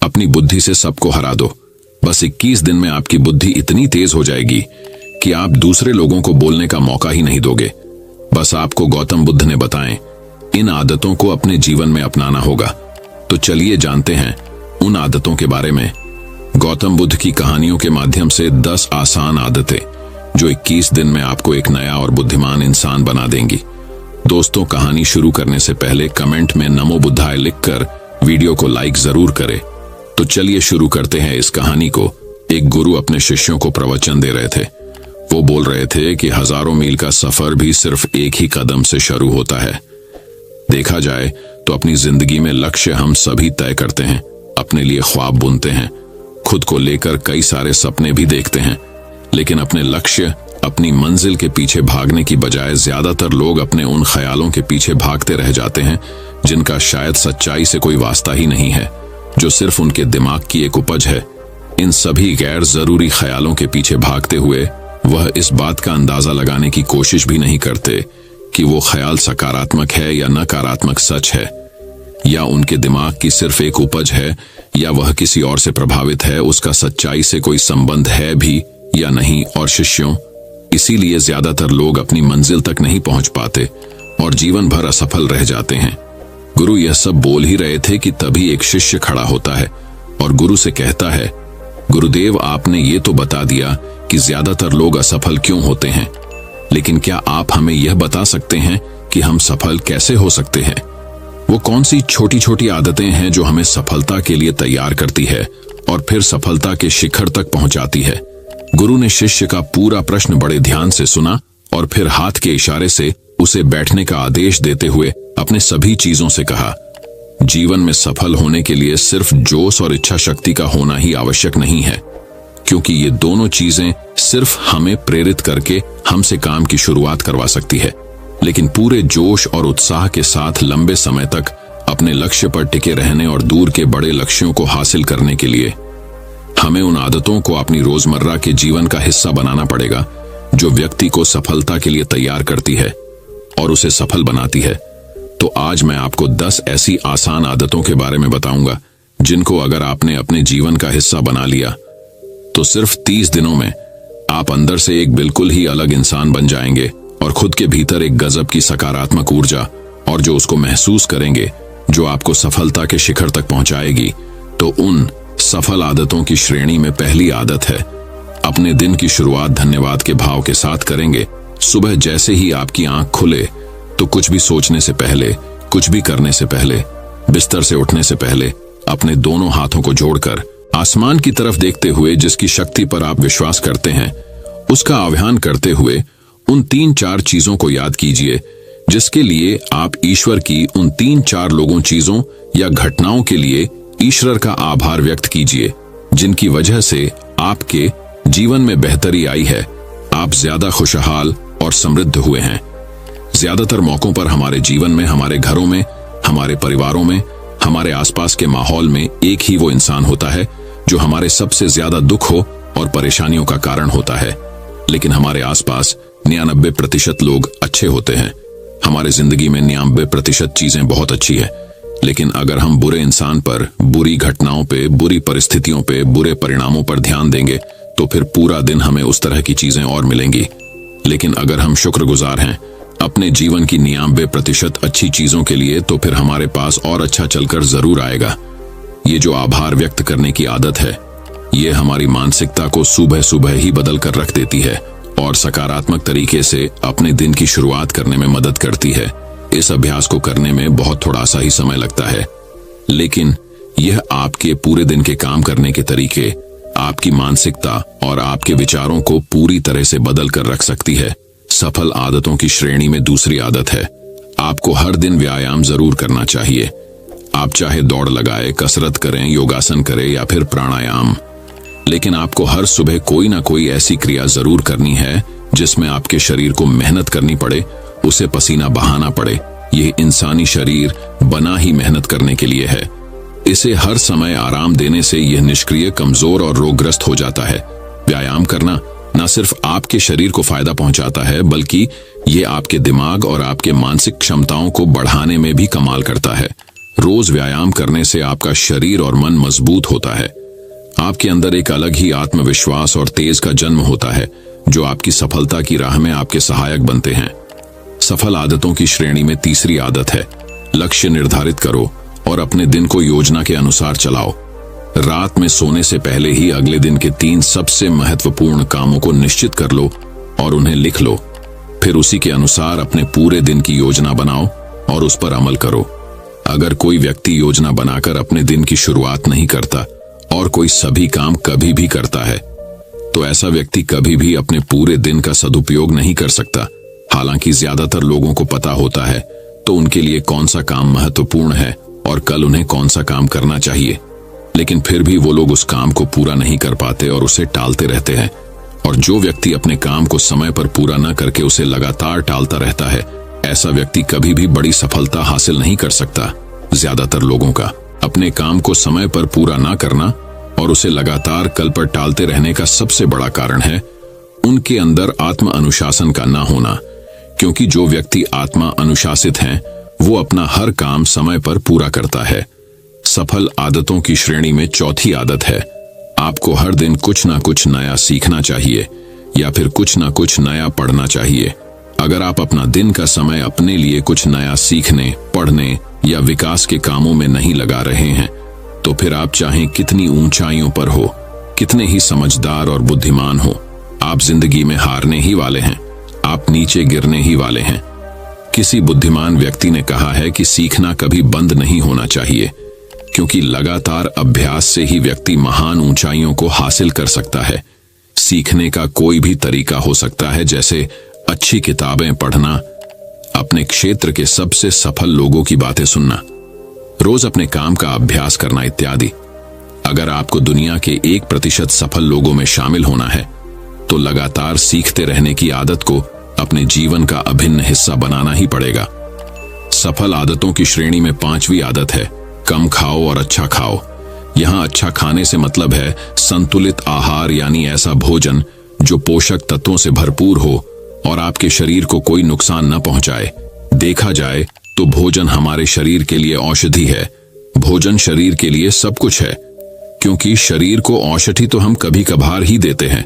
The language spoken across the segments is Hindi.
अपनी बुद्धि से सबको हरा दो। बस 21 दिन में आपकी बुद्धि इतनी तेज हो जाएगी कि आप दूसरे लोगों को बोलने का मौका ही नहीं दोगे। बस आपको गौतम बुद्ध ने बताएं, इन आदतों को अपने जीवन में अपनाना होगा। तो चलिए जानते हैं उन आदतों के बारे में। गौतम बुद्ध की कहानियों के माध्यम से 10 आसान आदतें जो 21 दिन में आपको एक नया और बुद्धिमान इंसान बना देंगी। दोस्तों, कहानी शुरू करने से पहले कमेंट में नमो बुद्धाय लिखकर वीडियो को लाइक जरूर करें। तो चलिए शुरू करते हैं इस कहानी को। एक गुरु अपने शिष्यों को प्रवचन दे रहे थे। वो बोल रहे थे कि हजारों मील का सफर भी सिर्फ एक ही कदम से शुरू होता है। देखा जाए तो अपनी जिंदगी में लक्ष्य हम सभी तय करते हैं, अपने लिए ख्वाब बुनते हैं, खुद को लेकर कई सारे सपने भी देखते हैं, लेकिन अपने लक्ष्य, अपनी मंजिल के पीछे भागने की बजाय ज्यादातर लोग अपने उन ख्यालों के पीछे भागते रह जाते हैं जिनका शायद सच्चाई से कोई वास्ता ही नहीं है, जो सिर्फ उनके दिमाग की एक उपज है। इन सभी गैर जरूरी ख्यालों के पीछे भागते हुए वह इस बात का अंदाजा लगाने की कोशिश भी नहीं करते कि वो ख्याल सकारात्मक है या नकारात्मक सच है, या उनके दिमाग की सिर्फ एक उपज है, या वह किसी और से प्रभावित है, उसका सच्चाई से कोई संबंध है भी या नहीं। और शिष्यों, इसीलिए ज्यादातर लोग अपनी मंजिल तक नहीं पहुंच पाते और जीवन भर असफल रह जाते हैं। गुरु यह सब बोल ही रहे थे कि तभी एक शिष्य खड़ा होता है और गुरु से कहता है, गुरुदेव, आपने ये तो बता दिया कि ज्यादातर लोग असफल क्यों होते हैं, लेकिन क्या आप हमें यह बता सकते हैं कि हम सफल कैसे हो सकते हैं? वो कौन सी छोटी छोटी आदतें हैं जो हमें सफलता के लिए तैयार करती है और फिर सफलता के शिखर तक पहुंचाती है? गुरु ने शिष्य का पूरा प्रश्न बड़े ध्यान से सुना और फिर हाथ के इशारे से उसे बैठने का आदेश देते हुए अपने सभी चीजों से कहा, जीवन में सफल होने के लिए सिर्फ जोश और इच्छा शक्ति का होना ही आवश्यक नहीं है, क्योंकि ये दोनों चीजें सिर्फ हमें प्रेरित करके हमसे काम की शुरुआत करवा सकती है, लेकिन पूरे जोश और उत्साह के साथ लंबे समय तक अपने लक्ष्य पर टिके रहने और दूर के बड़े लक्ष्यों को हासिल करने के लिए हमें उन आदतों को अपनी रोजमर्रा के जीवन का हिस्सा बनाना पड़ेगा जो व्यक्ति को सफलता के लिए तैयार करती है और उसे सफल बनाती है। तो आज मैं आपको 10 ऐसी आसान आदतों के बारे में बताऊंगा जिनको अगर आपने अपने जीवन का हिस्सा बना लिया तो सिर्फ 30 दिनों में आप अंदर से एक बिल्कुल ही अलग इंसान बन जाएंगे और खुद के भीतर एक गजब की सकारात्मक ऊर्जा और जो उसको महसूस करेंगे, जो आपको सफलता के शिखर तक पहुंचाएगी। तो उन सफल आदतों की श्रेणी में पहली आदत है, अपने दिन की शुरुआत धन्यवाद के भाव के साथ करेंगे। सुबह जैसे ही आपकी आंख खुले तो कुछ भी सोचने से पहले, कुछ भी करने से पहले, बिस्तर से उठने से पहले अपने दोनों हाथों को जोड़कर आसमान की तरफ देखते हुए जिसकी शक्ति पर आप विश्वास करते हैं उसका आह्वान करते हुए उन 3-4 चीजों को याद कीजिए जिसके लिए आप ईश्वर की उन 3-4 लोगों, चीजों या घटनाओं के लिए ईश्वर का आभार व्यक्त कीजिए जिनकी वजह से आपके जीवन में बेहतरी आई है, आप ज्यादा खुशहाल और समृद्ध हुए हैं। ज्यादातर मौकों पर हमारे जीवन में, हमारे घरों में, हमारे परिवारों में, हमारे आसपास के माहौल में एक ही वो इंसान होता है जो हमारे सबसे ज्यादा दुख हो और परेशानियों का कारण होता है, लेकिन हमारे आसपास 99% लोग अच्छे होते हैं। हमारे जिंदगी में 99% चीजें बहुत अच्छी है, लेकिन अगर हम बुरे इंसान पर, बुरी घटनाओं पे, बुरी परिस्थितियों पे, बुरे परिणामों पर ध्यान देंगे तो फिर पूरा दिन हमें उस तरह की चीजें और मिलेंगी। लेकिन अगर हम शुक्रगुजार हैं अपने जीवन की 99% अच्छी चीजों के लिए तो फिर हमारे पास और अच्छा चलकर जरूर आएगा। ये जो आभार व्यक्त करने की आदत है, ये हमारी मानसिकता को सुबह सुबह ही बदल कर रख देती है और सकारात्मक तरीके से अपने दिन की शुरुआत करने में मदद करती है। इस अभ्यास को करने में बहुत थोड़ा सा ही समय लगता है, लेकिन यह आपके पूरे दिन के काम करने के तरीके, आपकी मानसिकता और आपके विचारों को पूरी तरह से बदल कर रख सकती है। सफल आदतों की श्रेणी में दूसरी आदत है, आपको हर दिन व्यायाम जरूर करना चाहिए। आप चाहे दौड़ लगाए, कसरत करें, योगासन करें या फिर प्राणायाम, लेकिन आपको हर सुबह कोई ना कोई ऐसी क्रिया जरूर करनी है जिसमें आपके शरीर को मेहनत करनी पड़े, उसे पसीना बहाना पड़े। यह इंसानी शरीर बना ही मेहनत करने के लिए है। इसे हर समय आराम देने से यह निष्क्रिय, कमजोर और रोगग्रस्त हो जाता है। व्यायाम करना न सिर्फ आपके शरीर को फायदा पहुंचाता है, बल्कि ये आपके दिमाग और आपके मानसिक क्षमताओं को बढ़ाने में भी कमाल करता है। रोज व्यायाम करने से आपका शरीर और मन मजबूत होता है। आपके अंदर एक अलग ही आत्मविश्वास और तेज का जन्म होता है, जो आपकी सफलता की राह में आपके सहायक बनते हैं। सफल आदतों की श्रेणी में तीसरी आदत है, लक्ष्य निर्धारित करो और अपने दिन को योजना के अनुसार चलाओ। रात में सोने से पहले ही अगले दिन के 3 सबसे महत्वपूर्ण कामों को निश्चित कर लो और उन्हें लिख लो। फिर उसी के अनुसार अपने पूरे दिन की योजना बनाओ और उस पर अमल करो। अगर कोई व्यक्ति योजना बनाकर अपने दिन की शुरुआत नहीं करता और कोई सभी काम कभी भी करता है, तो ऐसा व्यक्ति कभी भी अपने पूरे दिन का सदुपयोग नहीं कर सकता। हालांकि ज्यादातर लोगों को पता होता है तो उनके लिए कौन सा काम महत्वपूर्ण है और कल उन्हें कौन सा काम करना चाहिए, लेकिन फिर भी वो लोग उस काम को पूरा नहीं कर पाते और उसे टालते रहते हैं। और जो व्यक्ति अपने काम को समय पर पूरा न करके उसे लगातार टालता रहता है, ऐसा व्यक्ति कभी भी बड़ी सफलता हासिल नहीं कर सकता। ज्यादातर लोगों का अपने काम को समय पर पूरा ना करना और उसे लगातार कल पर टालते रहने का सबसे बड़ा कारण है उनके अंदर आत्म अनुशासन का ना होना। क्योंकि जो व्यक्ति आत्मा अनुशासित हैं, वो अपना हर काम समय पर पूरा करता है। सफल आदतों की श्रेणी में चौथी आदत है, आपको हर दिन कुछ ना कुछ नया सीखना चाहिए या फिर कुछ ना कुछ नया पढ़ना चाहिए। अगर आप अपना दिन का समय अपने लिए कुछ नया सीखने, पढ़ने या विकास के कामों में नहीं लगा रहे हैं, तो फिर आप चाहे कितनी ऊंचाइयों पर हो, कितने ही समझदार और बुद्धिमान हो, आप जिंदगी में हारने ही वाले हैं। आप नीचे गिरने ही वाले हैं। किसी बुद्धिमान व्यक्ति ने कहा है कि सीखना कभी बंद नहीं होना चाहिए, क्योंकि लगातार अभ्यास से ही व्यक्ति महान ऊंचाइयों को हासिल कर सकता है। सीखने का कोई भी तरीका हो सकता है, जैसे अच्छी किताबें पढ़ना, अपने क्षेत्र के सबसे सफल लोगों की बातें सुनना, रोज अपने काम का अभ्यास करना इत्यादि। अगर आपको दुनिया के 1% सफल लोगों में शामिल होना है, तो लगातार सीखते रहने की आदत को अपने जीवन का अभिन्न हिस्सा बनाना ही पड़ेगा। सफल आदतों की श्रेणी में 5वीं आदत है, कम खाओ और अच्छा खाओ। यहाँ अच्छा खाने से मतलब है संतुलित आहार, यानी ऐसा भोजन जो पोषक तत्वों से भरपूर हो और आपके शरीर को कोई नुकसान न पहुंचाए। देखा जाए तो भोजन हमारे शरीर के लिए औषधि है। भोजन शरीर के लिए सब कुछ है, क्योंकि शरीर को औषधि तो हम कभी कभार ही देते हैं,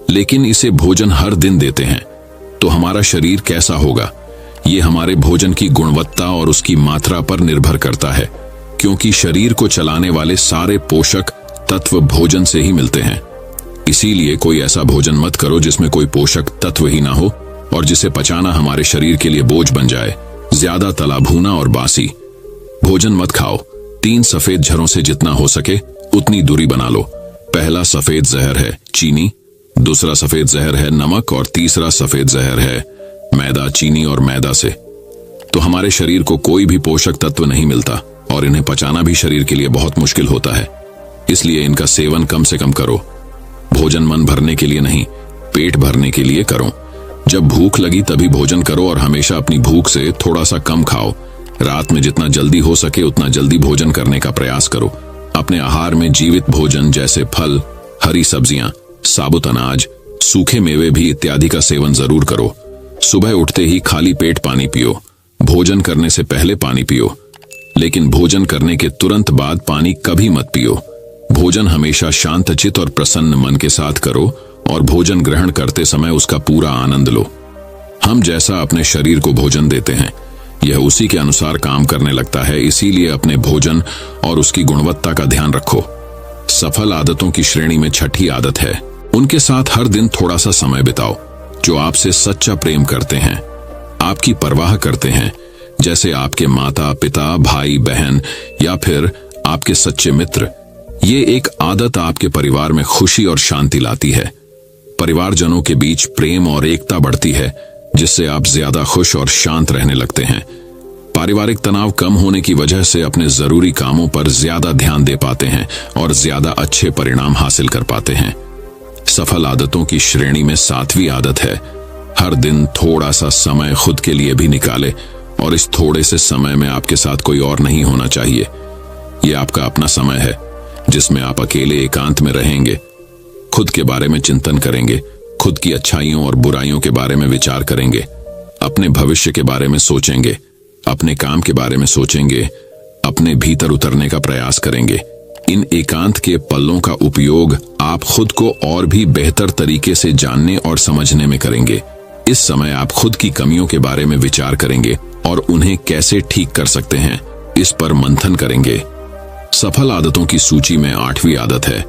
लेकिन इसे भोजन हर दिन देते हैं। तो हमारा शरीर कैसा होगा, ये हमारे भोजन की गुणवत्ता और उसकी मात्रा पर निर्भर करता है, क्योंकि शरीर को चलाने वाले सारे पोषक तत्व भोजन से ही मिलते हैं। इसीलिए कोई ऐसा भोजन मत करो जिसमें कोई पोषक तत्व ही ना हो और जिसे पचाना हमारे शरीर के लिए बोझ बन जाए। ज्यादा तला भुना और बासी भोजन मत खाओ। 3 सफेद झरों से जितना हो सके उतनी दूरी बना लो। पहला सफेद जहर है चीनी, दूसरा सफेद जहर है नमक और तीसरा सफेद जहर है मैदा। चीनी और मैदा से तो हमारे शरीर को कोई भी पोषक तत्व नहीं मिलता और इन्हें पचाना भी शरीर के लिए बहुत मुश्किल होता है। इसलिए इनका सेवन कम से कम करो। भोजन मन भरने के लिए नहीं, पेट भरने के लिए करो। जब भूख लगी तभी भोजन करो और हमेशा अपनी भूख से थोड़ा सा कम खाओ। रात में जितना जल्दी हो सके उतना जल्दी भोजन करने का प्रयास करो। अपने आहार में जीवित भोजन जैसे फल, हरी सब्जियां, साबुत अनाज, सूखे मेवे भी इत्यादि का सेवन जरूर करो। सुबह उठते ही खाली पेट पानी पियो। भोजन करने से पहले पानी पियो, लेकिन भोजन करने के तुरंत बाद पानी कभी मत पियो। भोजन हमेशा शांतचित्त और प्रसन्न मन के साथ करो और भोजन ग्रहण करते समय उसका पूरा आनंद लो। हम जैसा अपने शरीर को भोजन देते हैं, यह उसी के अनुसार काम करने लगता है। इसीलिए अपने भोजन और उसकी गुणवत्ता का ध्यान रखो। सफल आदतों की श्रेणी में 6ठी आदत है, उनके साथ हर दिन थोड़ा सा समय बिताओ जो आपसे सच्चा प्रेम करते हैं, आपकी परवाह करते हैं, जैसे आपके माता पिता, भाई बहन या फिर आपके सच्चे मित्र। ये एक आदत आपके परिवार में खुशी और शांति लाती है। परिवारजनों के बीच प्रेम और एकता बढ़ती है, जिससे आप ज्यादा खुश और शांत रहने लगते हैं। पारिवारिक तनाव कम होने की वजह से अपने जरूरी कामों पर ज्यादा ध्यान दे पाते हैं और ज्यादा अच्छे परिणाम हासिल कर पाते हैं। सफल आदतों की श्रेणी में 7वीं आदत है, हर दिन थोड़ा सा समय खुद के लिए भी निकाले और इस थोड़े से समय में आपके साथ कोई और नहीं होना चाहिए। ये आपका अपना समय है जिसमें आप अकेले एकांत में रहेंगे, खुद के बारे में चिंतन करेंगे, खुद की अच्छाइयों और बुराइयों के बारे में विचार करेंगे, अपने भविष्य के बारे में सोचेंगे, अपने काम के बारे में सोचेंगे, अपने भीतर उतरने का प्रयास करेंगे। इन एकांत के पलों का उपयोग आप खुद को और भी बेहतर तरीके से जानने और समझने में करेंगे। इस समय आप खुद की कमियों के बारे में विचार करेंगे और उन्हें कैसे ठीक कर सकते हैं, इस पर मंथन करेंगे। सफल आदतों की सूची में 8वीं आदत है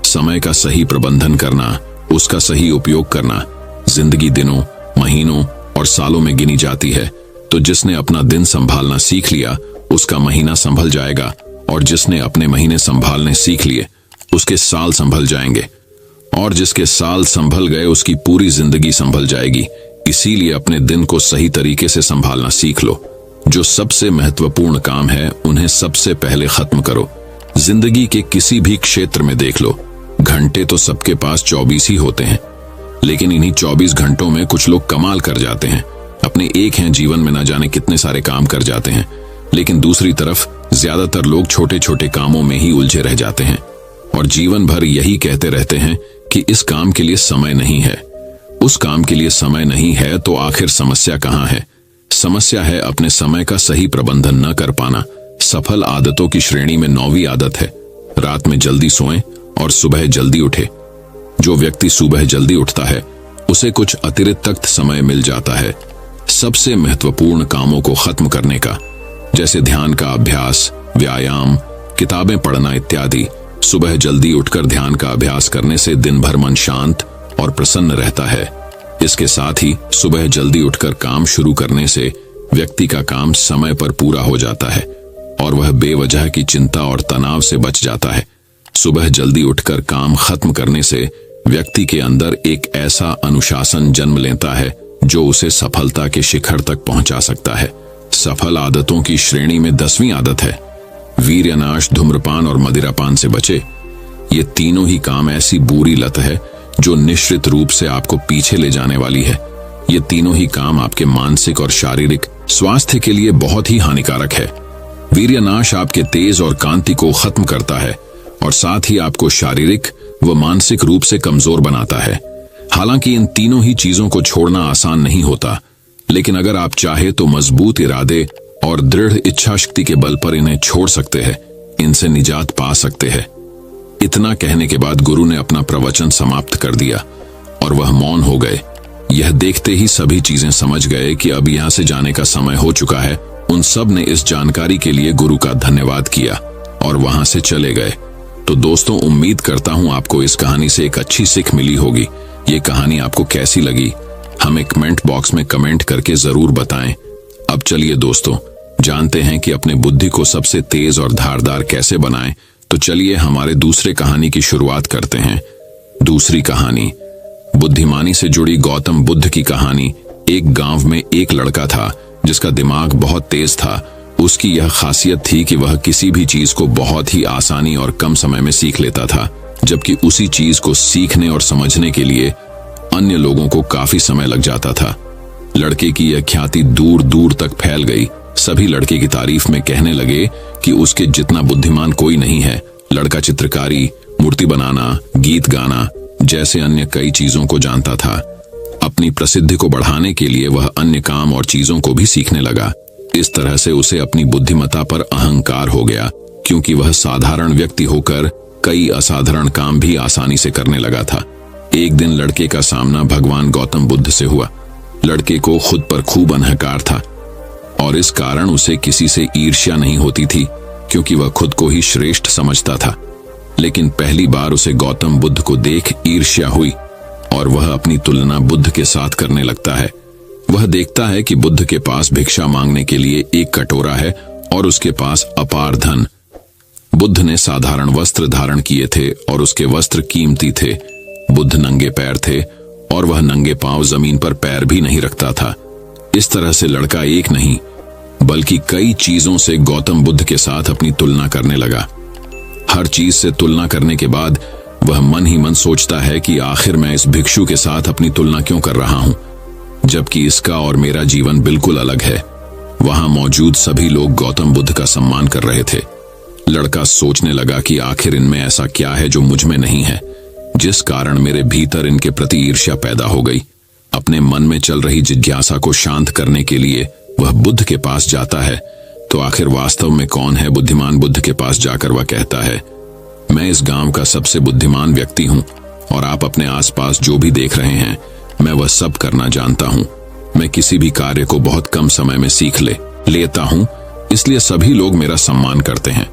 समय का सही प्रबंधन करना, उसका सही उपयोग करना। जिंदगी दिनों, महीनों और सालों में गिनी जाती है, तो जिसने अपना दिन संभालना सीख लिया उसका महीना संभल जाएगा, और जिसने अपने महीने संभालने सीख लिए उसके साल संभल जाएंगे, और जिसके साल संभल गए उसकी पूरी जिंदगी संभल जाएगी। इसीलिए अपने दिन को सही तरीके से संभालना सीख लो। जो सबसे महत्वपूर्ण काम है उन्हें सबसे पहले खत्म करो। जिंदगी के किसी भी क्षेत्र में देख लो, घंटे तो सबके पास 24 ही होते हैं, लेकिन इन्हीं 24 घंटों में कुछ लोग कमाल कर जाते हैं। अपने एक हैं जीवन में न जाने कितने सारे काम कर जाते हैं, लेकिन दूसरी तरफ ज्यादातर लोग छोटे छोटे कामों में ही उलझे रह जाते हैं और जीवन भर यही कहते रहते हैं कि इस काम के लिए समय नहीं है, उस काम के लिए समय नहीं है। तो आखिर समस्या कहाँ है? समस्या है अपने समय का सही प्रबंधन न कर पाना। सफल आदतों की श्रेणी में 9वीं आदत है रात में जल्दी सोएं और सुबह जल्दी उठे। जो व्यक्ति सुबह जल्दी उठता है उसे कुछ अतिरिक्त समय मिल जाता है सबसे महत्वपूर्ण कामों को खत्म करने का, जैसे ध्यान का अभ्यास, व्यायाम, किताबें पढ़ना इत्यादि। सुबह जल्दी उठकर ध्यान का अभ्यास करने से दिन भर मन शांत और प्रसन्न रहता है। इसके साथ ही सुबह जल्दी उठकर काम शुरू करने से व्यक्ति का काम समय पर पूरा हो जाता है और वह बेवजह की चिंता और तनाव से बच जाता है। सुबह जल्दी उठकर काम खत्म करने से व्यक्ति के अंदर एक ऐसा अनुशासन जन्म लेता है जो उसे सफलता के शिखर तक पहुंचा सकता है। सफल आदतों की श्रेणी में 10वीं आदत है वीर्यनाश, धूम्रपान और मदिरापान से बचे। ये तीनों ही काम ऐसी बुरी लत है जो निश्चित रूप से आपको पीछे ले जाने वाली है। ये तीनों ही काम आपके मानसिक और शारीरिक स्वास्थ्य के लिए बहुत ही हानिकारक है। वीर्यनाश आपके तेज और कांति को खत्म करता है और साथ ही आपको शारीरिक व मानसिक रूप से कमजोर बनाता है। हालांकि इन तीनों ही चीजों को छोड़ना आसान नहीं होता, लेकिन अगर आप चाहे तो मजबूत इरादे और दृढ़ इच्छा शक्ति के बल पर इन्हें छोड़ सकते हैं, इनसे निजात पा सकते हैं। इतना कहने के बाद गुरु ने अपना प्रवचन समाप्त कर दिया और वह मौन हो गए। यह देखते ही सभी चीजें समझ गए कि अब यहाँ से जाने का समय हो चुका है। उन सब ने इस जानकारी के लिए गुरु का धन्यवाद किया और वहां से चले गए। तो दोस्तों, उम्मीद करता हूं आपको इस कहानी से एक अच्छी सीख मिली होगी। ये कहानी आपको कैसी लगी हमें कमेंट बॉक्स में कमेंट करके जरूर बताएं। अब चलिए दोस्तों, जानते हैं कि अपने बुद्धि को सबसे तेज और धारदार कैसे बनाएं। तो चलिए हमारे दूसरे कहानी की शुरुआत करते हैं। दूसरी कहानी बुद्धिमानी से जुड़ी गौतम बुद्ध की कहानी। एक गांव में एक लड़का था जिसका दिमाग बहुत तेज था। उसकी यह खासियत थी कि वह किसी भी चीज को बहुत ही आसानी और कम समय में सीख लेता था, जबकि उसी चीज को सीखने और समझने के लिए अन्य लोगों को काफी समय लग जाता था। लड़के की यह ख्याति दूर दूर तक फैल गई। सभी लड़के की तारीफ में कहने लगे कि उसके जितना बुद्धिमान कोई नहीं है। लड़का चित्रकारी, मूर्ति बनाना, गीत गाना जैसे अन्य कई चीजों को जानता था। अपनी प्रसिद्धि को बढ़ाने के लिए वह अन्य काम और चीजों को भी सीखने लगा। इस तरह से उसे अपनी बुद्धिमत्ता पर अहंकार हो गया, क्योंकि वह साधारण व्यक्ति होकर कई असाधारण काम भी आसानी से करने लगा था। एक दिन लड़के का सामना भगवान गौतम बुद्ध से हुआ। लड़के को खुद पर खूब अहंकार था और इस कारण उसे किसी से ईर्ष्या नहीं होती थी, क्योंकि वह खुद को ही श्रेष्ठ समझता था। लेकिन पहली बार उसे गौतम बुद्ध को देख ईर्ष्या हुई और वह अपनी तुलना बुद्ध के साथ करने लगता है। वह देखता है कि बुद्ध के पास भिक्षा मांगने के लिए एक कटोरा है और उसके पास अपार धन। बुद्ध ने साधारण वस्त्र धारण किए थे और उसके वस्त्र कीमती थे। बुद्ध नंगे पैर थे और वह नंगे पांव जमीन पर पैर भी नहीं रखता था। इस तरह से लड़का एक नहीं बल्कि कई चीजों से गौतम बुद्ध के साथ अपनी तुलना करने लगा। हर चीज से तुलना करने के बाद वह मन ही मन सोचता है कि आखिर मैं इस भिक्षु के साथ अपनी तुलना क्यों कर रहा हूं, जबकि इसका और मेरा जीवन बिल्कुल अलग है। वहां मौजूद सभी लोग गौतम बुद्ध का सम्मान कर रहे थे। लड़का सोचने लगा कि आखिर इनमें ऐसा क्या है जो मुझ में नहीं है, जिस कारण मेरे भीतर इनके प्रति ईर्ष्या पैदा हो गई। अपने मन में चल रही जिज्ञासा को शांत करने के लिए वह बुद्ध के पास जाता है, तो तो आखिर वास्तव में कौन है बुद्धिमान? बुद्ध के पास जाकर वह कहता है, मैं इस गांव का सबसे बुद्धिमान व्यक्ति हूं और आप अपने आसपास जो भी देख रहे हैं मैं वह सब करना जानता हूं। मैं किसी भी कार्य को बहुत कम समय में सीख लेता हूं, इसलिए सभी लोग मेरा सम्मान करते हैं।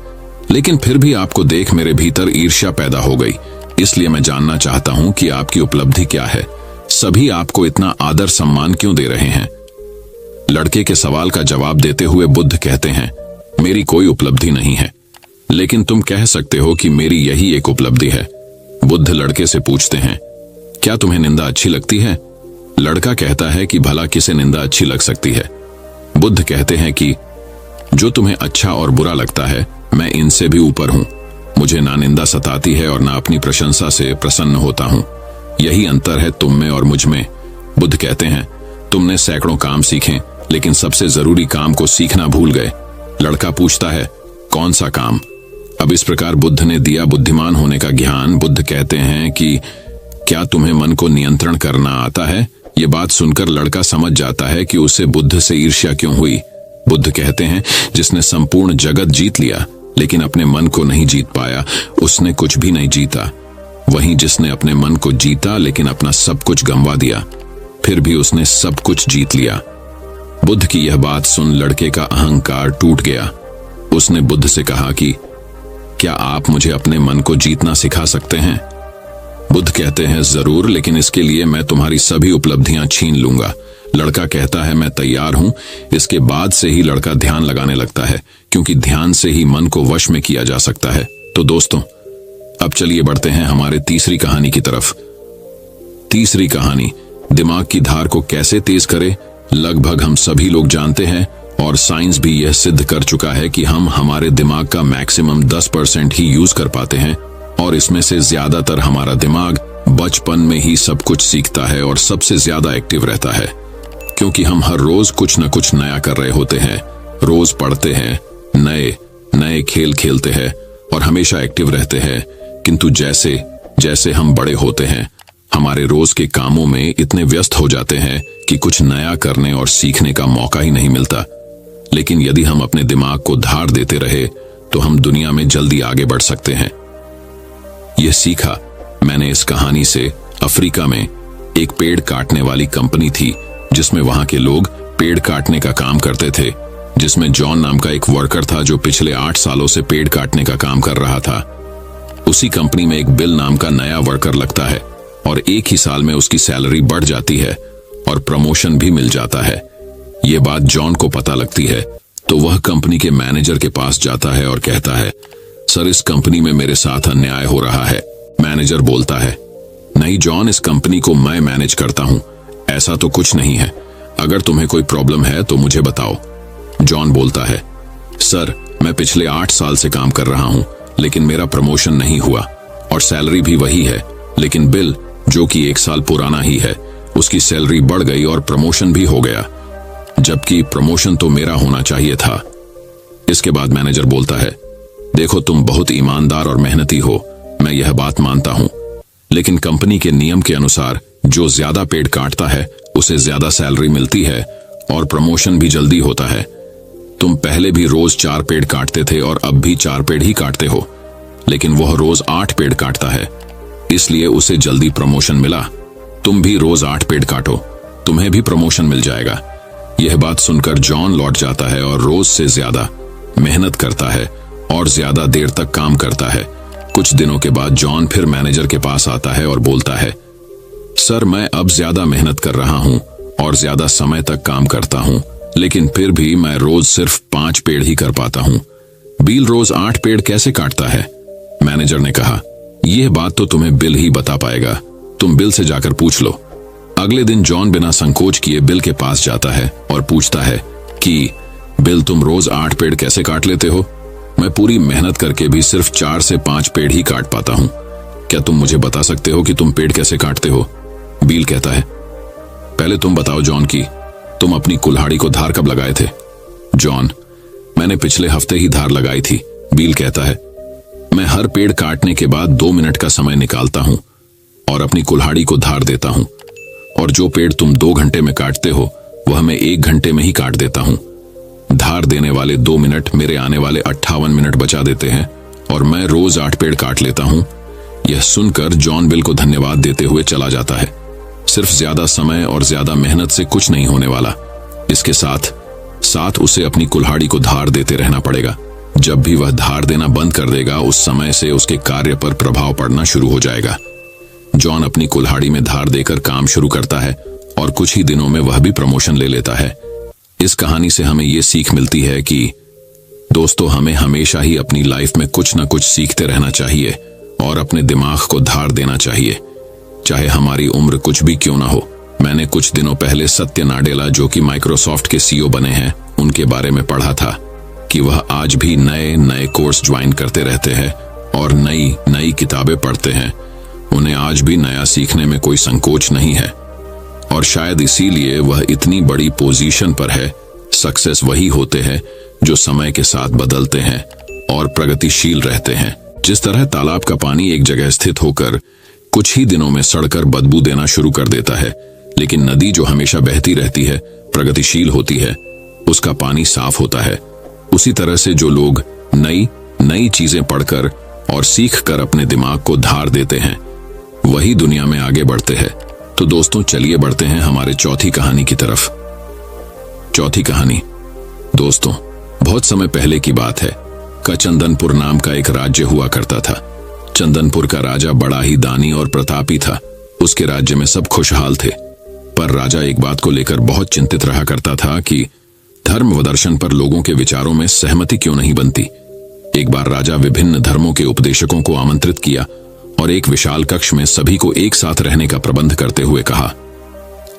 लेकिन फिर भी आपको देख मेरे भीतर ईर्ष्या पैदा हो गई, इसलिए मैं जानना चाहता हूं कि आपकी उपलब्धि क्या है। सभी आपको इतना आदर सम्मान क्यों दे रहे हैं? लड़के के सवाल का जवाब देते हुए बुद्ध कहते हैं, मेरी कोई उपलब्धि नहीं है, लेकिन तुम कह सकते हो कि मेरी यही एक उपलब्धि है। बुद्ध लड़के से पूछते हैं, क्या तुम्हें निंदा अच्छी लगती है? लड़का कहता है कि भला किसे निंदा अच्छी लग सकती है? बुद्ध कहते हैं कि जो तुम्हें अच्छा और बुरा लगता है मैं इनसे भी ऊपर हूं। मुझे ना निंदा सताती है और ना अपनी प्रशंसा से प्रसन्न होता हूं। यही अंतर है तुम में और मुझ में। बुद्ध कहते हैं, तुमने सैकड़ों काम सीखे लेकिन सबसे जरूरी काम को सीखना भूल गए। लड़का पूछता है, कौन सा काम? अब इस प्रकार बुद्ध ने दिया बुद्धिमान होने का ज्ञान। बुद्ध कहते हैं कि क्या तुम्हें मन को नियंत्रण करना आता है? ये बात सुनकर लड़का समझ जाता है कि उसे बुद्ध से ईर्ष्या क्यों हुई। बुद्ध कहते हैं, जिसने संपूर्ण जगत जीत लिया लेकिन अपने मन को नहीं जीत पाया, उसने कुछ भी नहीं जीता। वहीं जिसने अपने मन को जीता लेकिन अपना सब कुछ गंवा दिया, फिर भी उसने सब कुछ जीत लिया। बुद्ध की यह बात सुन लड़के का अहंकार टूट गया। उसने बुद्ध से कहा कि क्या आप मुझे अपने मन को जीतना सिखा सकते हैं? बुद्ध कहते हैं, जरूर, लेकिन इसके लिए मैं तुम्हारी सभी उपलब्धियां छीन लूंगा। लड़का कहता है, मैं तैयार हूं। इसके बाद से ही लड़का ध्यान लगाने लगता है, क्योंकि ध्यान से ही मन को वश में किया जा सकता है। तो दोस्तों, अब चलिए बढ़ते हैं हमारे तीसरी कहानी की तरफ। तीसरी कहानी, दिमाग की धार को कैसे तेज करे। लगभग हम सभी लोग जानते हैं और साइंस भी यह सिद्ध कर चुका है कि हम हमारे दिमाग का मैक्सिमम 10% ही यूज कर पाते हैं और इसमें से ज्यादातर हमारा दिमाग बचपन में ही सब कुछ सीखता है और सबसे ज्यादा एक्टिव रहता है, क्योंकि हम हर रोज कुछ न कुछ नया कर रहे होते हैं। रोज पढ़ते हैं, नए नए खेल खेलते हैं और हमेशा एक्टिव रहते हैं। किंतु जैसे जैसे हम बड़े होते हैं, हमारे रोज के कामों में इतने व्यस्त हो जाते हैं कि कुछ नया करने और सीखने का मौका ही नहीं मिलता। लेकिन यदि हम अपने दिमाग को धार देते रहे तो हम दुनिया में जल्दी आगे बढ़ सकते हैं। यह सीखा मैंने इस कहानी से। अफ्रीका में एक पेड़ काटने वाली कंपनी थी, जिसमें वहां के लोग पेड़ काटने का काम करते थे, जिसमें जॉन नाम का एक वर्कर था जो पिछले 8 सालों से पेड़ काटने का काम कर रहा था। उसी कंपनी में एक बिल नाम का नया वर्कर लगता है और एक ही साल में उसकी सैलरी बढ़ जाती है और प्रमोशन भी मिल जाता है। ये बात जॉन को पता लगती है तो वह कंपनी के मैनेजर के पास जाता है और कहता है, सर, इस कंपनी में मेरे साथ अन्याय हो रहा है। मैनेजर बोलता है, नहीं जॉन, इस कंपनी को मैं मैनेज करता हूं, ऐसा तो कुछ नहीं है। अगर तुम्हें कोई प्रॉब्लम है तो मुझे बताओ। जॉन बोलता है, सर, मैं पिछले 8 साल से काम कर रहा हूं लेकिन मेरा प्रमोशन नहीं हुआ और सैलरी भी वही है, लेकिन बिल जो कि 1 साल पुराना ही है, उसकी सैलरी बढ़ गई और प्रमोशन भी हो गया, जबकि प्रमोशन तो मेरा होना चाहिए था। इसके बाद मैनेजर बोलता है, देखो, तुम बहुत ईमानदार और मेहनती हो, मैं यह बात मानता हूं, लेकिन कंपनी के नियम के अनुसार जो ज्यादा पेड़ काटता है उसे ज्यादा सैलरी मिलती है और प्रमोशन भी जल्दी होता है। तुम पहले भी रोज 4 पेड़ काटते थे और अब भी 4 पेड़ ही काटते हो, लेकिन वह रोज 8 पेड़ काटता है, इसलिए उसे जल्दी प्रमोशन मिला। तुम भी रोज 8 पेड़ काटो, तुम्हें भी प्रमोशन मिल जाएगा। यह बात सुनकर जॉन लौट जाता है और रोज से ज्यादा मेहनत करता है और ज्यादा देर तक काम करता है। कुछ दिनों के बाद जॉन फिर मैनेजर के पास आता है और बोलता है, सर, मैं अब ज्यादा मेहनत कर रहा हूं और ज्यादा समय तक काम करता हूं, लेकिन फिर भी मैं रोज सिर्फ 5 पेड़ ही कर पाता हूं। बिल रोज 8 पेड़ कैसे काटता है? मैनेजर ने कहा, यह बात तो तुम्हें बिल ही बता पाएगा, तुम बिल से जाकर पूछ लो। अगले दिन जॉन बिना संकोच किए बिल के पास जाता है और पूछता है कि बिल, तुम रोज 8 पेड़ कैसे काट लेते हो? मैं पूरी मेहनत करके भी सिर्फ 4 से 5 पेड़ ही काट पाता हूं। क्या तुम मुझे बता सकते हो कि तुम पेड़ कैसे काटते हो? बिल कहता है, पहले तुम बताओ जॉन की तुम अपनी कुल्हाड़ी को धार कब लगाए थे? जॉन, मैंने पिछले हफ्ते ही धार लगाई थी। बिल कहता है, मैं हर पेड़ काटने के बाद 2 मिनट का समय निकालता हूं और अपनी कुल्हाड़ी को धार देता हूं, और जो पेड़ तुम 2 घंटे में काटते हो वह मैं 1 घंटे में ही काट देता हूं। धार देने वाले 2 मिनट मेरे आने वाले 58 मिनट बचा देते हैं और मैं रोज 8 पेड़ काट लेता हूँ। यह सुनकर जॉन बिल को धन्यवाद देते हुए चला जाता है। सिर्फ ज्यादा समय और ज्यादा मेहनत से कुछ नहीं होने वाला, इसके साथ साथ उसे अपनी कुल्हाड़ी को धार देते रहना पड़ेगा। जब भी वह धार देना बंद कर देगा, उस समय से उसके कार्य पर प्रभाव पड़ना शुरू हो जाएगा। जॉन अपनी कुल्हाड़ी में धार देकर काम शुरू करता है और कुछ ही दिनों में वह भी प्रमोशन ले लेता है। इस कहानी से हमें यह सीख मिलती है कि दोस्तों, हमें हमेशा ही अपनी लाइफ में कुछ न कुछ सीखते रहना चाहिए और अपने दिमाग को धार देना चाहिए, चाहे हमारी उम्र कुछ भी क्यों ना हो। मैंने कुछ दिनों पहले सत्य नाडेला, जो कि माइक्रोसॉफ्ट के सीईओ बने हैं, उनके बारे में पढ़ा था कि वह आज भी नए नए कोर्स ज्वाइन करते रहते हैं और नई नई किताबें पढ़ते हैं। उन्हें आज भी नया सीखने में कोई संकोच नहीं है और शायद इसीलिए वह इतनी बड़ी पोजीशन पर है। सक्सेस वही होते हैं जो समय के साथ बदलते हैं और प्रगतिशील रहते हैं। जिस तरह तालाब का पानी एक जगह स्थित होकर कुछ ही दिनों में सड़कर बदबू देना शुरू कर देता है, लेकिन नदी जो हमेशा बहती रहती है, प्रगतिशील होती है, उसका पानी साफ होता है। उसी तरह से जो लोग नई नई चीजें पढ़कर और सीखकर अपने दिमाग को धार देते हैं, वही दुनिया में आगे बढ़ते हैं। तो दोस्तों, चलिए बढ़ते हैं हमारे चौथी कहानी की तरफ। चौथी कहानी दोस्तों, बहुत समय पहले की बात है का चंदनपुर नाम का एक राज्य हुआ करता था। चंदनपुर का राजा बड़ा ही दानी और प्रतापी था। उसके राज्य में सब खुशहाल थे, पर राजा एक बात को लेकर बहुत चिंतित रहा करता था कि धर्म व दर्शन पर लोगों के विचारों में सहमति क्यों नहीं बनती। एक बार राजा विभिन्न धर्मों के उपदेशकों को आमंत्रित किया और एक विशाल कक्ष में सभी को एक साथ रहने का प्रबंध करते हुए कहा,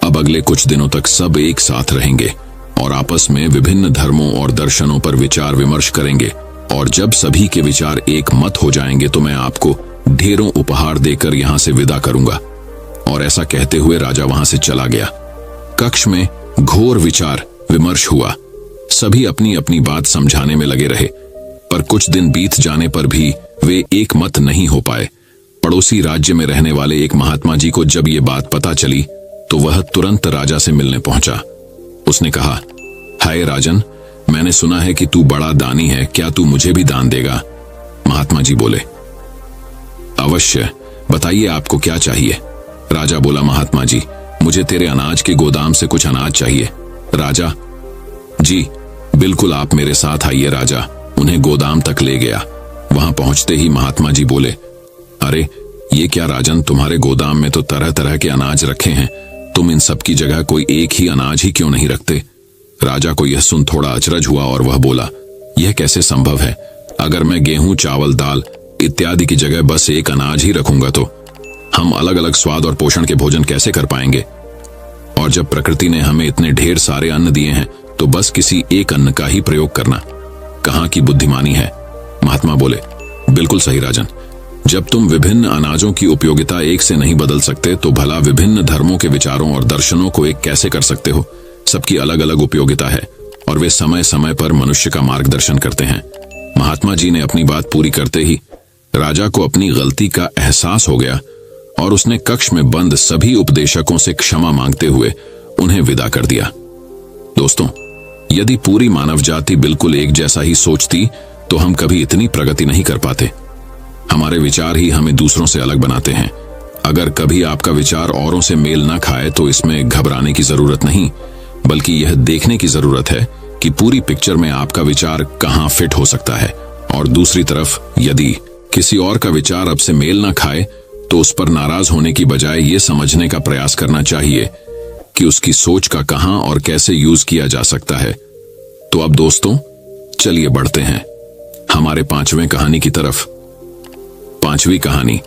अब अगले कुछ दिनों तक सब एक साथ रहेंगे और आपस में विभिन्न धर्मों और दर्शनों पर विचार विमर्श करेंगे, और जब सभी के विचार एक मत हो जाएंगे तो मैं आपको ढेरों उपहार देकर यहां से विदा करूंगा। और ऐसा कहते हुए राजा वहां से चला गया। कक्ष में घोर विचार विमर्श हुआ। सभी अपनी अपनी बात समझाने में लगे रहे, पर कुछ दिन बीत जाने पर भी वे एक मत नहीं हो पाए। पड़ोसी राज्य में रहने वाले एक महात्मा जी को जब ये बात पता चली तो वह तुरंत राजा से मिलने पहुंचा। उसने कहा, हाय राजन, मैंने सुना है कि तू बड़ा दानी है, क्या तू मुझे भी दान देगा? महात्मा जी बोले, अवश्य, बताइए आपको क्या चाहिए? राजा बोला, महात्मा जी, मुझे तेरे अनाज के गोदाम से कुछ अनाज चाहिए। राजा, जी बिल्कुल, आप मेरे साथ आइए। राजा उन्हें गोदाम तक ले गया। वहां पहुंचते ही महात्मा जी बोले, अरे ये क्या राजन, तुम्हारे गोदाम में तो तरह तरह के अनाज रखे हैं, तुम इन सब की जगह कोई एक ही अनाज ही क्यों नहीं रखते? राजा को यह सुन थोड़ा अचरज हुआ और वह बोला, यह कैसे संभव है? अगर मैं गेहूं, चावल, दाल इत्यादि की जगह बस एक अनाज ही रखूंगा तो हम अलग अलग स्वाद और पोषण के भोजन कैसे कर पाएंगे? और जब प्रकृति ने हमें इतने ढेर सारे अन्न दिए हैं तो बस किसी एक अन्न का ही प्रयोग करना कहां की बुद्धिमानी है? महात्मा बोले, बिल्कुल सही राजन, जब तुम विभिन्न अनाजों की उपयोगिता एक से नहीं बदल सकते तो भला विभिन्न धर्मों के विचारों और दर्शनों को एक कैसे कर सकते हो? सबकी अलग अलग उपयोगिता है और वे समय समय पर मनुष्य का मार्गदर्शन करते हैं। महात्मा जी ने अपनी बात पूरी करते ही राजा को अपनी गलती का एहसास हो गया और उसने कक्ष में बंद सभी उपदेशकों से क्षमा मांगते हुए उन्हें विदा कर दिया। दोस्तों, यदि पूरी मानव जाति बिल्कुल एक जैसा ही सोचती तो हम कभी इतनी प्रगति नहीं कर पाते। हमारे विचार ही हमें दूसरों से अलग बनाते हैं। अगर कभी आपका विचार औरों से मेल ना खाए तो इसमें घबराने की जरूरत नहीं, बल्कि यह देखने की जरूरत है कि पूरी पिक्चर में आपका विचार कहां फिट हो सकता है। और दूसरी तरफ यदि किसी और का विचार अब से मेल ना खाए तो उस पर नाराज होने की बजाय ये समझने का प्रयास करना चाहिए कि उसकी सोच का कहां और कैसे यूज किया जा सकता है। तो अब दोस्तों, चलिए बढ़ते हैं हमारे 5वें कहानी की तरफ। 5वीं कहानी,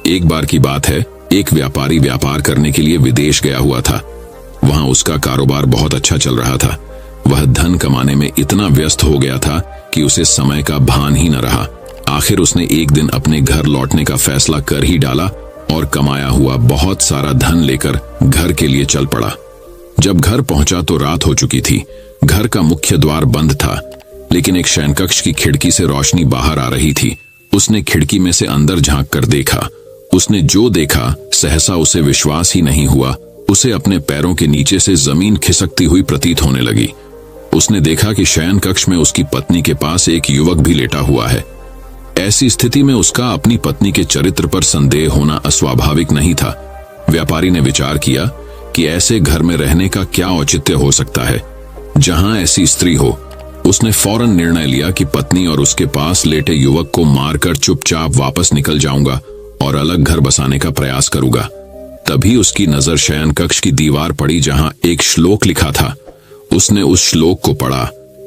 एक बार की बात है, एक व्यापारी व्यापार करने के लिए विदेश गया हुआ था। वहां उसका कारोबार बहुत अच्छा चल रहा था। वह धन कमाने में इतना व्यस्त हो गया था कि उसे समय का भान ही न रहा। आखिर उसने एक दिन अपने घर लौटने का फैसला कर ही डाला और कमाया हुआ बहुत सारा धन लेकर घर के लिए चल पड़ा। जब घर पहुंचा तो रात हो चुकी थी। घर का मुख्य द्वार बंद था, लेकिन एक शयनकक्ष की खिड़की से रोशनी बाहर आ रही थी। उसने खिड़की में से अंदर झांक कर देखा। उसने जो देखा सहसा उसे विश्वास ही नहीं हुआ। उसे अपने पैरों के नीचे से जमीन खिसकती हुई प्रतीत होने लगी। उसने देखा कि शयन कक्ष में उसकी पत्नी के पास एक युवक भी लेटा हुआ है। ऐसी स्थिति में उसका अपनी पत्नी के चरित्र पर संदेह होना अस्वाभाविक नहीं था। व्यापारी ने विचार किया कि ऐसे घर में रहने का क्या औचित्य हो सकता है जहां ऐसी स्त्री हो। उसने फौरन निर्णय लिया कि पत्नी और उसके पास लेटे युवक को मारकर चुपचाप वापस निकल जाऊंगा और अलग घर बसाने का प्रयास करूंगा। तभी उसकी नजर शयन कक्ष की दीवार पड़ी जहां एक श्लोक लिखा था। उसने उस श्लोक को पढ़ा।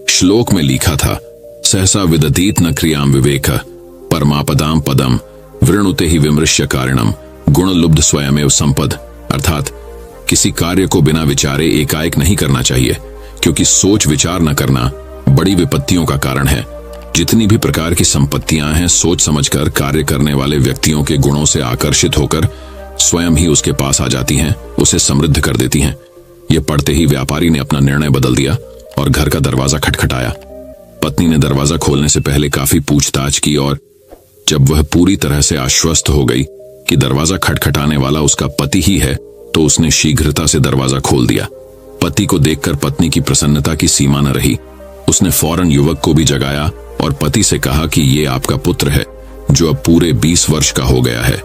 श्लोक में लिखा था, सहसा विदतीत न क्रियाम विवेक परमापदाम पदम वृणुते ही विमृश्य कारणम गुणलुब्ध स्वयमेव संपद। अर्थात किसी कार्य को बिना विचारे एकाएक नहीं करना चाहिए, क्योंकि सोच विचार न करना बड़ी विपत्तियों का कारण है। जितनी भी प्रकार की संपत्तियां हैं, सोच समझकर कार्य करने वाले व्यक्तियों के गुणों से आकर्षित होकर स्वयं ही उसके पास आ जाती हैं, उसे समृद्ध कर देती हैं। यह पढ़ते ही व्यापारी ने अपना निर्णय बदल दिया और घर का दरवाजा खटखटाया। पत्नी ने दरवाजा खोलने से पहले काफी पूछताछ की और जब वह पूरी तरह से आश्वस्त हो गई कि दरवाजा खटखटाने वाला उसका पति ही है, तो उसने शीघ्रता से दरवाजा खोल दिया। पति को देखकर पत्नी की प्रसन्नता की सीमा न रही। उसने फौरन युवक को भी जगाया और पति से कहा कि ये आपका पुत्र है, जो अब पूरे 20 वर्ष का हो गया है।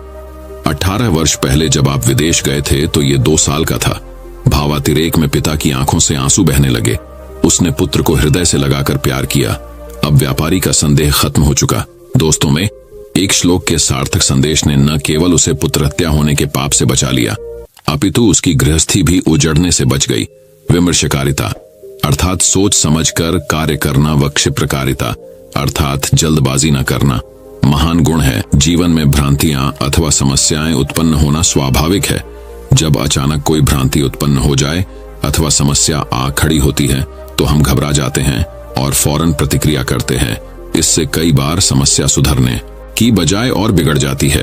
18 वर्ष पहले जब आप विदेश गए थे तो ये 2 साल का था। भावातिरेक में पिता की आंखों से आंसू बहने लगे। उसने पुत्र को हृदय से लगाकर प्यार किया। अब व्यापारी का संदेह खत्म हो चुका। दोस्तों में एक श्लोक के सार्थक संदेश ने न केवल उसे पुत्र हत्या होने के पाप से बचा लिया, अपितु उसकी गृहस्थी भी उजड़ने से बच गई। विमर्शकारिता अर्थात सोच समझकर कार्य करना व क्षिप्रकारिता अर्थात जल्दबाजी न करना महान गुण है। जीवन में भ्रांतियां अथवा समस्याएं उत्पन्न होना स्वाभाविक है। जब अचानक कोई भ्रांति उत्पन्न हो जाए अथवा समस्या आ खड़ी होती है तो हम घबरा जाते हैं और फौरन प्रतिक्रिया करते हैं। इससे कई बार समस्या सुधरने की बजाय और बिगड़ जाती है।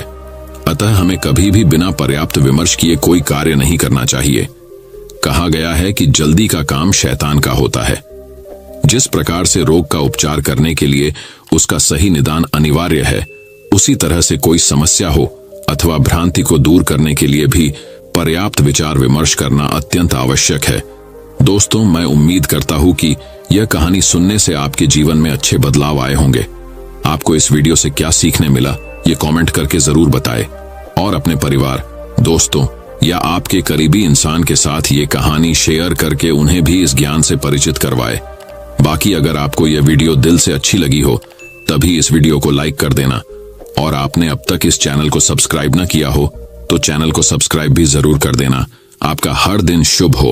अतः हमें कभी भी बिना पर्याप्त विमर्श किए कोई कार्य नहीं करना चाहिए। कहा गया है कि जल्दी का काम शैतान का होता है। जिस प्रकार से रोग का उपचार करने के लिए उसका सही निदान अनिवार्य है, उसी तरह से कोई समस्या हो अथवा भ्रांति को दूर करने के लिए भी पर्याप्त विचार विमर्श करना अत्यंत आवश्यक है। दोस्तों, मैं उम्मीद करता हूं कि यह कहानी सुनने से आपके जीवन में अच्छे बदलाव आए होंगे। आपको इस वीडियो से क्या सीखने मिला, ये कमेंट करके जरूर बताएं और अपने परिवार, दोस्तों या आपके करीबी इंसान के साथ ये कहानी शेयर करके उन्हें भी इस ज्ञान से परिचित करवाएं। बाकी अगर आपको यह वीडियो दिल से अच्छी लगी हो तभी इस वीडियो को लाइक कर देना और आपने अब तक इस चैनल को सब्सक्राइब न किया हो तो चैनल को सब्सक्राइब भी जरूर कर देना। आपका हर दिन शुभ हो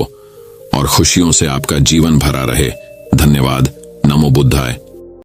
और खुशियों से आपका जीवन भरा रहे। धन्यवाद। नमो बुद्धाय।